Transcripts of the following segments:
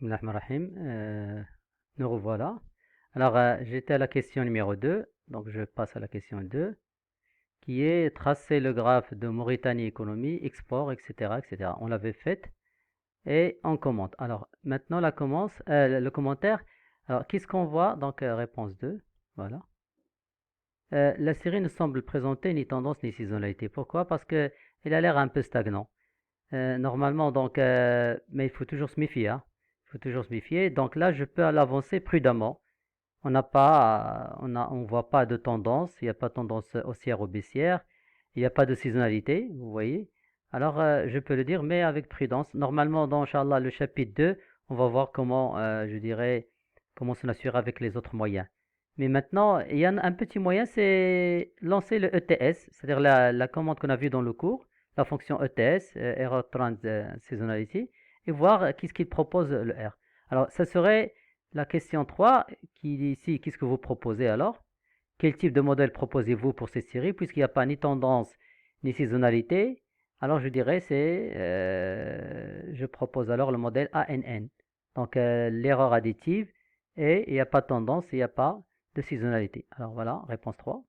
Bismillahirrahmanirrahim. Nous revoilà. Alors, j'étais à la question numéro 2, donc je passe à la question 2, qui est tracer le graphe de Mauritanie économie, export, etc., etc. On l'avait faite et on commente. Alors, maintenant le commentaire. Alors, qu'est-ce qu'on voit? Donc, réponse 2, voilà. La série ne semble présenter ni tendance ni saisonnalité. Pourquoi? Parce que il a l'air un peu stagnant. Normalement, donc, mais il faut toujours se méfier, hein. Il faut toujours se méfier. Donc là, je peux l'avancer prudemment. On voit pas de tendance. Il n'y a pas de tendance haussière ou baissière. Il n'y a pas de saisonnalité, vous voyez. Alors, je peux le dire, mais avec prudence. Normalement, dans, Inch'Allah, le chapitre 2, on va voir comment, je dirais, comment s'en assurer avec les autres moyens. Mais maintenant, il y a un petit moyen, c'est lancer le ETS, c'est-à-dire la commande qu'on a vue dans le cours, la fonction ETS, Error Trend Seasonality, et voir qu'est-ce qu'il propose le R. Alors, ça serait la question 3 qui dit ici, qu'est-ce que vous proposez alors? Quel type de modèle proposez-vous pour cette série? Puisqu'il n'y a pas ni tendance ni saisonnalité, alors je dirais je propose alors le modèle ANN. Donc l'erreur additive et il n'y a pas de tendance, il n'y a pas de saisonnalité. Alors voilà, réponse 3.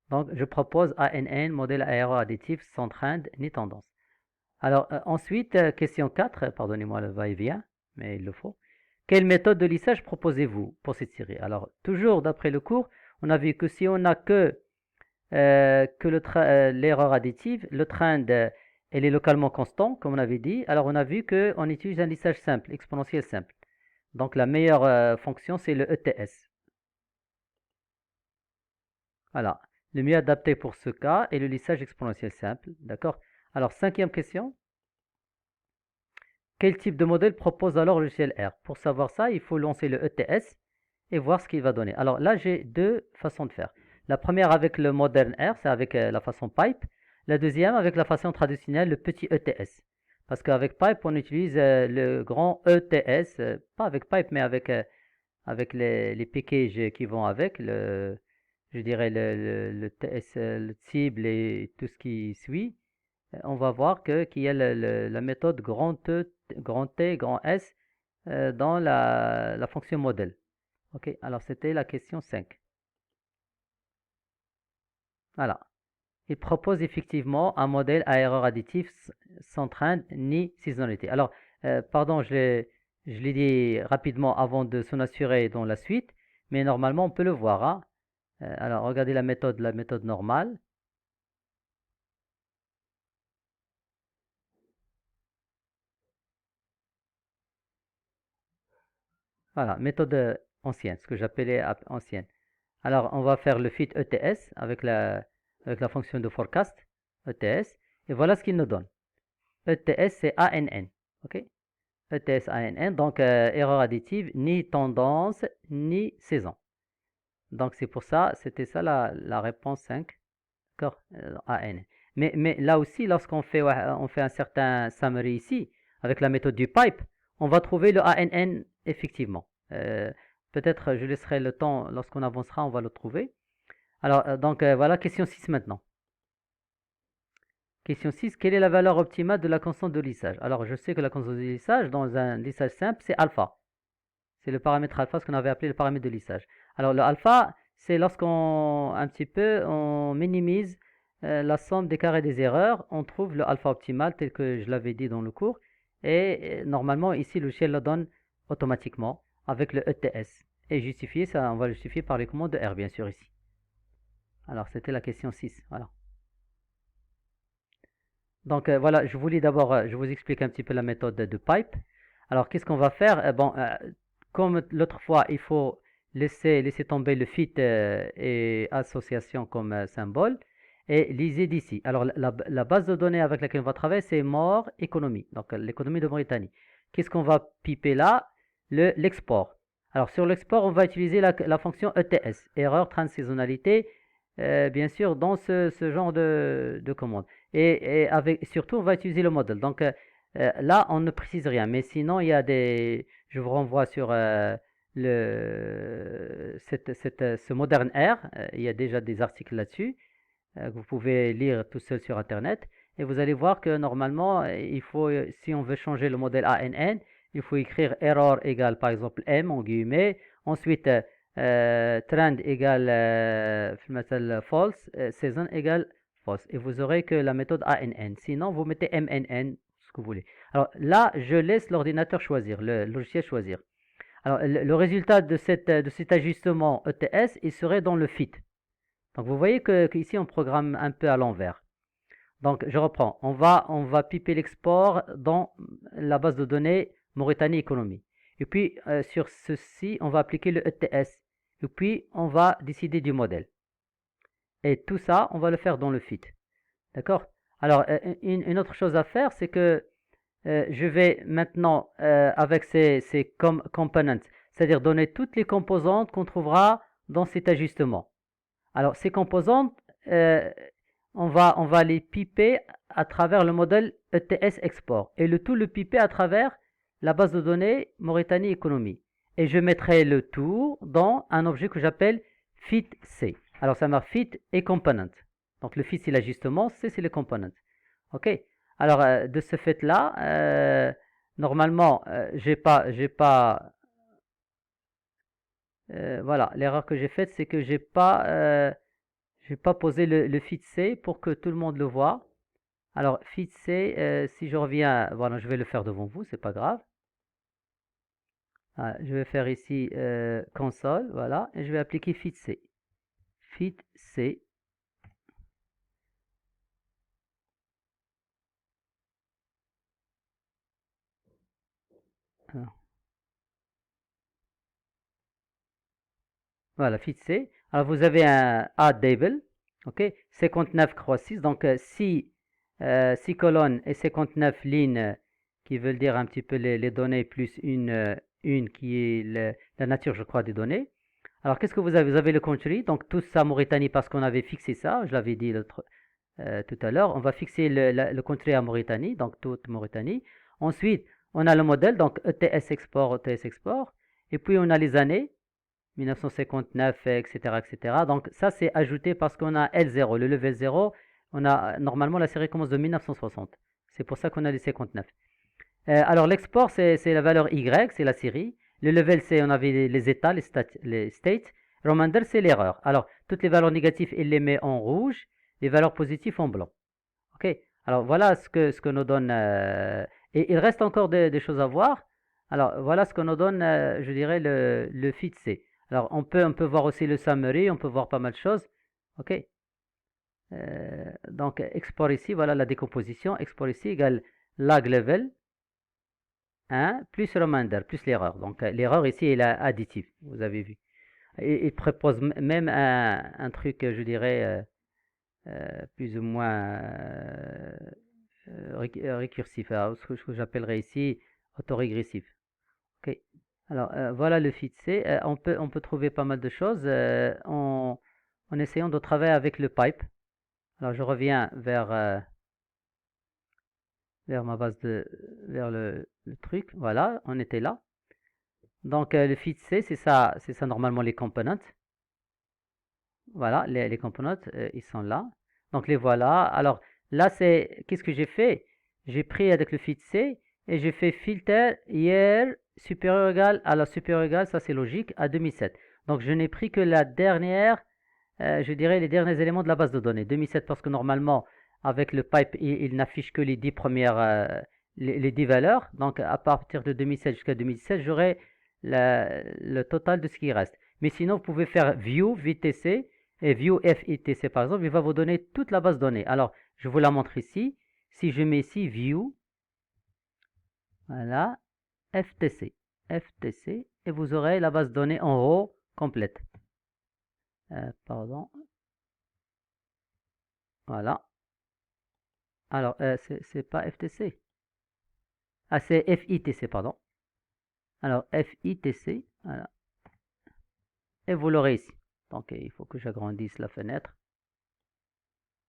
Donc je propose ANN, modèle à erreur additive sans trend ni tendance. Alors ensuite, question 4, pardonnez-moi le va-et-vient, mais il le faut. Quelle méthode de lissage proposez-vous pour cette série? Alors toujours d'après le cours, on a vu que si on n'a que l'erreur additive, le trend elle est localement constant, comme on avait dit. Alors on a vu qu'on utilise un lissage simple, exponentiel simple. Donc la meilleure fonction, c'est le ETS. Voilà. Le mieux adapté pour ce cas est le lissage exponentiel simple. D'accord? Alors, cinquième question. Quel type de modèle propose alors le logiciel R? Pour savoir ça, il faut lancer le ETS et voir ce qu'il va donner. Alors là, j'ai deux façons de faire. La première avec le moderne R, c'est avec la façon pipe. La deuxième avec la façon traditionnelle, le petit ETS. Parce qu'avec pipe, on utilise le grand ETS, pas avec pipe, mais avec les packages qui vont avec, je dirais le TS, le cible et tout ce qui suit. On va voir qu'il y a la méthode grand T, grand S dans la fonction modèle. Ok, alors c'était la question 5. Voilà. Il propose effectivement un modèle à erreur additive sans trend ni saisonnalité. Alors, pardon, je l'ai dit rapidement avant de s'en assurer dans la suite, mais normalement on peut le voir, hein. Alors, regardez la méthode normale. Voilà, méthode ancienne, ce que j'appelais ancienne. Alors, on va faire le fit ETS avec la fonction de forecast ETS. Et voilà ce qu'il nous donne. ETS, c'est ANN. OK? ETS ANN, donc erreur additive, ni tendance, ni saison. Donc, c'est pour ça, c'était ça la réponse 5. D'accord? ANN. Mais là aussi, lorsqu'on fait, on fait un certain summary ici, avec la méthode du pipe, on va trouver le ANN effectivement. Peut-être je laisserai le temps, lorsqu'on avancera, on va le trouver. Alors, donc voilà, question 6 maintenant. Question 6, quelle est la valeur optimale de la constante de lissage? Alors, je sais que la constante de lissage, dans un lissage simple, c'est alpha. C'est le paramètre alpha, ce qu'on avait appelé le paramètre de lissage. Alors, le alpha, c'est lorsqu'on, un petit peu, on minimise la somme des carrés des erreurs, on trouve le alpha optimal, tel que je l'avais dit dans le cours. Et normalement, ici, le logiciel le donne automatiquement avec le ETS. Et justifier, ça, on va le justifier par les commandes de R, bien sûr, ici. Alors, c'était la question 6. Voilà. Donc voilà, je voulais d'abord, je vous explique un petit peu la méthode de pipe. Alors qu'est-ce qu'on va faire? Comme l'autre fois, il faut laisser tomber le fit et association comme symbole et lisez d'ici. Alors la base de données avec laquelle on va travailler, c'est mort économie, donc l'économie de Mauritanie. Qu'est-ce qu'on va piper là? L'export. Alors sur l'export, on va utiliser la fonction ETS, erreur transsaisonnalité, bien sûr, dans ce genre de commande. Et surtout, on va utiliser le modèle. Donc là, on ne précise rien. Mais sinon, il y a je vous renvoie sur ce moderne R. Il y a déjà des articles là-dessus que vous pouvez lire tout seul sur Internet. Et vous allez voir que normalement, si on veut changer le modèle ANN, il faut écrire error égale par exemple M en guillemets, ensuite trend égale false, season égale false. Et vous aurez que la méthode ANN. Sinon, vous mettez MNN, ce que vous voulez. Alors là, je laisse l'ordinateur choisir, le logiciel choisir. Alors le résultat de cet ajustement ETS, il serait dans le fit. Donc vous voyez qu'ici on programme un peu à l'envers. Donc je reprends, on va piper l'export dans la base de données Mauritanie Économie. Et puis sur ceci, on va appliquer le ETS. Et puis on va décider du modèle. Et tout ça, on va le faire dans le fit. D'accord? Alors une autre chose à faire, c'est que je vais maintenant avec ces components, c'est-à-dire donner toutes les composantes qu'on trouvera dans cet ajustement. Alors ces composantes, on va les piper à travers le modèle ETS export et le tout le piper à travers la base de données Mauritanie Économie. Et je mettrai le tout dans un objet que j'appelle fit-c. Alors ça marque fit et component. Donc le fit c'est l'ajustement, c c'est le component. Ok. Alors de ce fait là, normalement j'ai pas voilà, l'erreur que j'ai faite c'est que j'ai pas posé le fit C pour que tout le monde le voit. Alors, fit C, si je reviens, voilà, je vais le faire devant vous, c'est pas grave. Ah, je vais faire ici console, voilà, et je vais appliquer fit C. Fit C. Alors, voilà, fit C. Alors, vous avez un add table, ok, 59 croix 6, donc 6 colonnes et 59 lignes qui veulent dire un petit peu les données plus une qui est la nature, je crois, des données. Alors, qu'est-ce que vous avez? Vous avez le country, donc tout ça Mauritanie parce qu'on avait fixé ça, je l'avais dit tout à l'heure. On va fixer le country à Mauritanie, donc toute Mauritanie. Ensuite, on a le modèle, donc ETS export, ETS export. Et puis, on a les années, 1959, etc., etc. Donc, ça, c'est ajouté parce qu'on a L0, le level 0. On a, normalement, la série commence de 1960. C'est pour ça qu'on a les 59. Alors, l'export, c'est la valeur Y, c'est la série. Le level, c'est on avait les états, les states. Remainder, c'est l'erreur. Alors, toutes les valeurs négatives, il les met en rouge. Les valeurs positives en blanc. OK. Alors, voilà ce que nous donne. Et il reste encore des choses à voir. Alors, voilà ce que nous donne, je dirais, le fit C. Alors, on peut voir aussi le summary, on peut voir pas mal de choses. OK. Donc, export ici, voilà la décomposition. Export ici égale lag level 1 plus reminder, plus l'erreur. Donc, l'erreur ici est additive, vous avez vu. Et il propose même un truc, je dirais, plus ou moins récursif, alors, ce que j'appellerais ici autorégressif. Ok. Alors voilà le fit C. On peut trouver pas mal de choses en essayant de travailler avec le pipe. Alors je reviens vers ma base vers le truc. Voilà, on était là. Donc le fit C, c'est ça normalement les components. Voilà, les components, ils sont là. Donc les voilà. Alors là, qu'est-ce que j'ai fait? J'ai pris avec le fit C et j'ai fait filter hier supérieur égal à la supérieure égale, ça c'est logique, à 2007. Donc je n'ai pris que la dernière, je dirais les derniers éléments de la base de données. 2007 parce que normalement, avec le pipe, il n'affiche que les 10 premières, les 10 valeurs. Donc à partir de 2007 jusqu'à 2017, j'aurai le total de ce qui reste. Mais sinon, vous pouvez faire view, VTC, et view FITC par exemple, il va vous donner toute la base de données. Alors, je vous la montre ici. Si je mets ici view, voilà, FTC, et vous aurez la base de données en haut complète. Pardon. Voilà. Alors, c'est pas FTC. Ah, c'est FITC, pardon. Alors, FITC, voilà. Et vous l'aurez ici. Donc, il faut que j'agrandisse la fenêtre.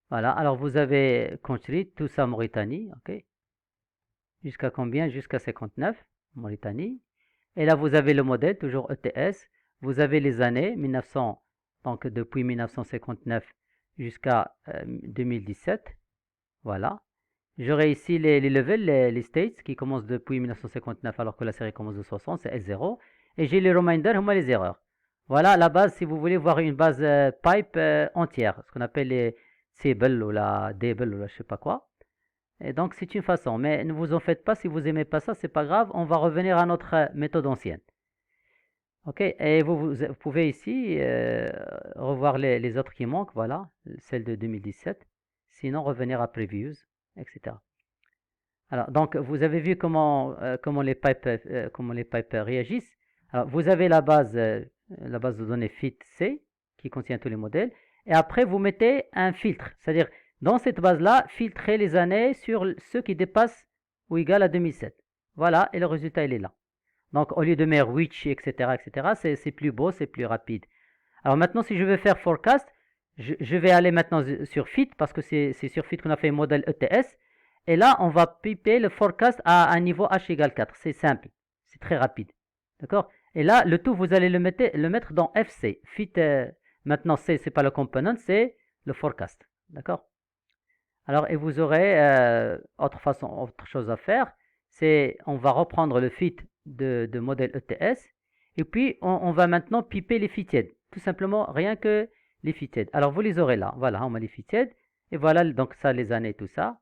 Voilà, alors vous avez construit tout ça Mauritanie, ok. Jusqu'à combien? Jusqu'à 59, Mauritanie. Et là, vous avez le modèle, toujours ETS. Vous avez les années, 1900, donc depuis 1959 jusqu'à 2017. Voilà. J'aurai ici les levels, les states qui commencent depuis 1959 alors que la série commence de 60, c'est S0. Et j'ai les reminders, les erreurs. Voilà la base si vous voulez voir une base pipe entière, ce qu'on appelle les table ou la dable ou la je sais pas quoi. Et donc c'est une façon, mais ne vous en faites pas si vous aimez pas ça, c'est pas grave, on va revenir à notre méthode ancienne. Ok, et vous pouvez ici revoir les autres qui manquent, voilà, celle de 2017. Sinon revenir à previews, etc. Alors, donc, vous avez vu comment les pipes réagissent. Alors, vous avez la base de données fit-c qui contient tous les modèles. Et après, vous mettez un filtre. C'est-à-dire, dans cette base-là, filtrez les années sur ceux qui dépassent ou égal à 2007. Voilà, et le résultat, il est là. Donc, au lieu de mettre which, etc., c'est plus beau, c'est plus rapide. Alors maintenant, si je veux faire forecast, je vais aller maintenant sur fit parce que c'est sur fit qu'on a fait un modèle ETS. Et là, on va piper le forecast à un niveau h égale 4. C'est simple, c'est très rapide. D'accord. Et là, le tout, vous allez le mettre dans FC. Fit, maintenant, c'est pas le component, c'est le forecast. D'accord. Alors, et vous aurez autre chose à faire, c'est on va reprendre le fit de modèle ETS et puis on va maintenant piper les fitted. Tout simplement, rien que les fitted. Alors, vous les aurez là. Voilà, on met les fitted et voilà donc ça, les années, tout ça.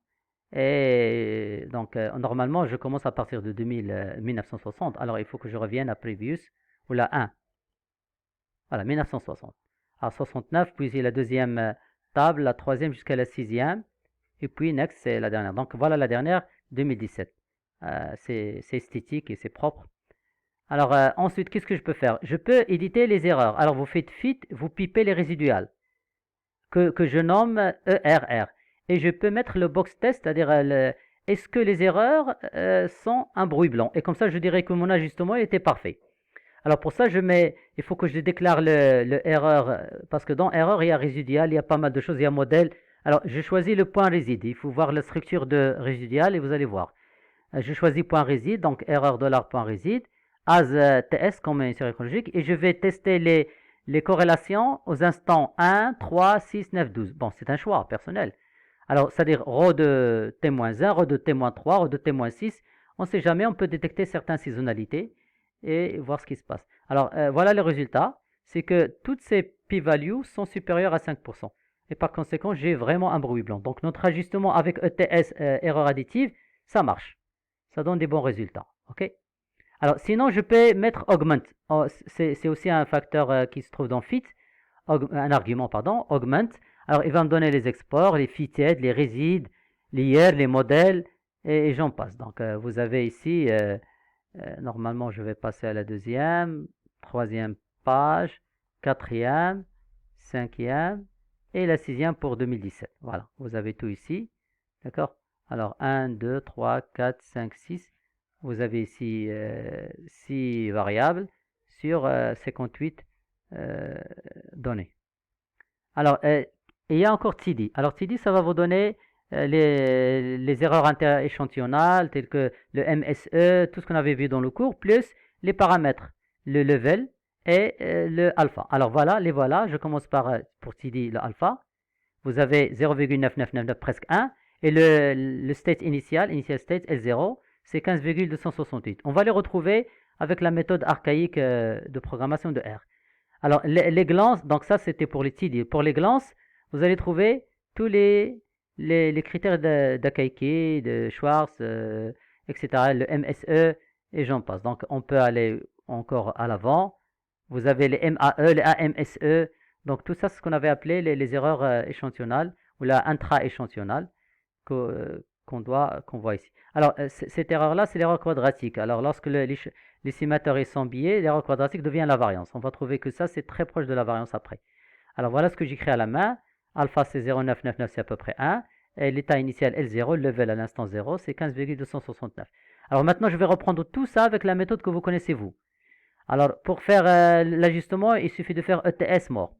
Et donc, normalement, je commence à partir de 1960. Alors, il faut que je revienne à Previous ou la 1. Voilà, 1960. Alors, 69, puis la deuxième table, la troisième jusqu'à la sixième. Et puis, next, c'est la dernière. Donc, voilà la dernière, 2017. C'est esthétique et c'est propre. Alors, ensuite, qu'est-ce que je peux faire? Je peux éditer les erreurs. Alors, vous faites fit, vous pipez les résiduales que je nomme ERR. Et je peux mettre le box test, c'est-à-dire est-ce que les erreurs sont un bruit blanc. Et comme ça, je dirais que mon ajustement était parfait. Alors pour ça, il faut que je déclare le erreur, parce que dans erreur, il y a résidual, il y a pas mal de choses, il y a modèle. Alors, je choisis le point réside. Il faut voir la structure de résidual et vous allez voir. Je choisis point réside, donc erreur $point réside, as ts comme une série chronologique, et je vais tester les corrélations aux instants 1, 3, 6, 9, 12. Bon, c'est un choix personnel. Alors, c'est-à-dire ρ de t-1, ρ de t-3, ρ de t-6. On ne sait jamais, on peut détecter certaines saisonnalités et voir ce qui se passe. Alors, voilà le résultat. C'est que toutes ces p-values sont supérieures à 5%. Et par conséquent, j'ai vraiment un bruit blanc. Donc, notre ajustement avec ETS, erreur additive, ça marche. Ça donne des bons résultats. OK? Alors, sinon, je peux mettre augment. Oh, c'est aussi un facteur qui se trouve dans fit. Un argument, pardon, augment. Alors, il va me donner les exports, les fitted, les résides, les years, les modèles, et j'en passe. Donc, vous avez ici, normalement, je vais passer à la deuxième, troisième page, quatrième, cinquième, et la sixième pour 2017. Voilà, vous avez tout ici. D'accord. Alors, 1, 2, 3, 4, 5, 6. Vous avez ici 6 variables sur 58 données. Alors, il y a encore TD. Alors, TD, ça va vous donner les erreurs interéchantillonnales, telles que le MSE, tout ce qu'on avait vu dans le cours, plus les paramètres, le level et le alpha. Alors, voilà, les voilà. Je commence par, pour TD, le alpha. Vous avez 0,9999, presque 1. Et le state initial state S0, c'est 15,268. On va les retrouver avec la méthode archaïque de programmation de R. Alors, les glances, donc ça c'était pour les TD. Pour les glances, vous allez trouver tous les critères d'Akaike, de Schwartz, etc., le MSE, et j'en passe. Donc, on peut aller encore à l'avant. Vous avez les MAE, les AMSE. Donc, tout ça, c'est ce qu'on avait appelé les erreurs échantillonnales ou la intra-échantillonnale qu'on voit ici. Alors, cette erreur-là, c'est l'erreur quadratique. Alors, lorsque l'estimateur est sans biais, l'erreur quadratique devient la variance. On va trouver que ça, c'est très proche de la variance après. Alors, voilà ce que j'écris à la main. Alpha, c'est 0,999, c'est à peu près 1. Et l'état initial L0, le level à l'instant 0, c'est 15,269. Alors, maintenant, je vais reprendre tout ça avec la méthode que vous connaissez, vous. Alors, pour faire l'ajustement, il suffit de faire ETS mort.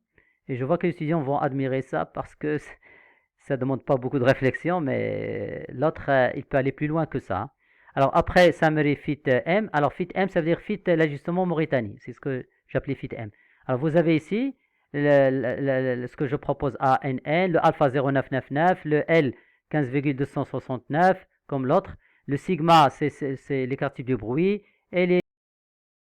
Et je vois que les étudiants vont admirer ça parce que ça ne demande pas beaucoup de réflexion, mais l'autre, il peut aller plus loin que ça. Alors après, summary fit M. Alors fit M, ça veut dire fit l'ajustement Mauritanie. C'est ce que j'appelais fit M. Alors vous avez ici ce que je propose à NN, le alpha 0999, le L 15,269 comme l'autre. Le sigma, c'est l'écart type du bruit. Et les